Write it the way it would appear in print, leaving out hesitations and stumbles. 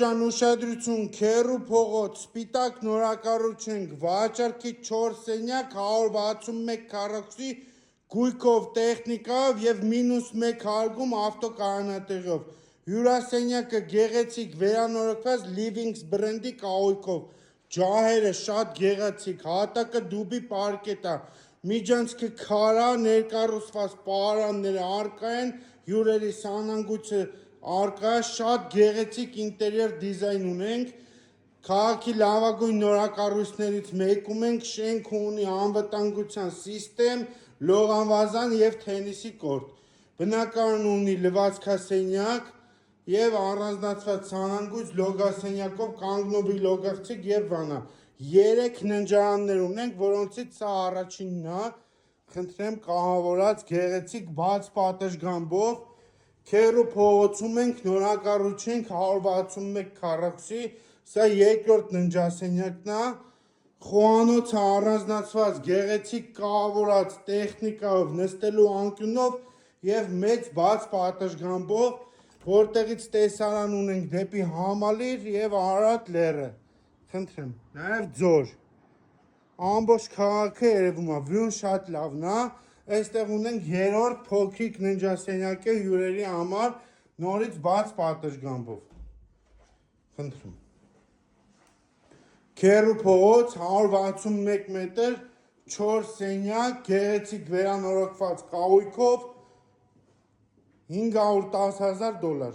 Ջան ուշադրություն, քերու փողոց, սպիտակ նորակառուցենք, վաճառքի 4 սենյակ, 161 քառակուսի գույքով տեխնիկայով եւ -1 հարգում ավտոկայանատեղով։ Հյուրասենյակը գեղեցիկ վերանորոգված Livings բրենդի կահույքով, ջահերը շատ գեղեցիկ, հատակը դուբի պարկետ է, միջանցքը քարա, ներկառուցված պահարանները առկա են, հյուրերի սանանգույցը առկա է, շատ գեղեցիկ ինտերիեր դիզայն ունենք, քաղաքի լավագույն նորակառույցներից մեկում ենք, շենքը ունի անվտանգության սիստեմ, լողավազան եւ թենիսի կորտ, բնակարան ունի լվացքասենյակ եւ առանձնացված սանանգույց լոգասենյակով կանգնովի լոգավցիկ եւ վանա, 3 ննջարաններ ունենք, որոնցից սա առաջինն է, խնդրեմ կահավորած գեղեցիկ բաց պատշգամբով, քերու փողոցում ենք, նորակառուցենք 161 քառակուսի, սա երկրորդ ննջասենյակն է, խոհանոցը առանձնացված գեղեցիկ կահավորած տեխնիկայով, նստելու անկյունով եւ մեծ բաց պատշգամբով, որտեղից տեսարան ունենք դեպի Համալիր եւ Արարատ լեռը, խնդրեմ, նաեւ ձոր, ամբողջ քաղաքը երևում է, վյուն շատ լավն է, այստեղ ունենք 3-րդ փոքրիկ ննջասենյակը հյուրերի համար նորից բաց պատշգամբով, խնդրում, քերու փողոց 161 մետր, 4 սենյակ, գեղեցիկ վերանորոգված կահույքով, $510,000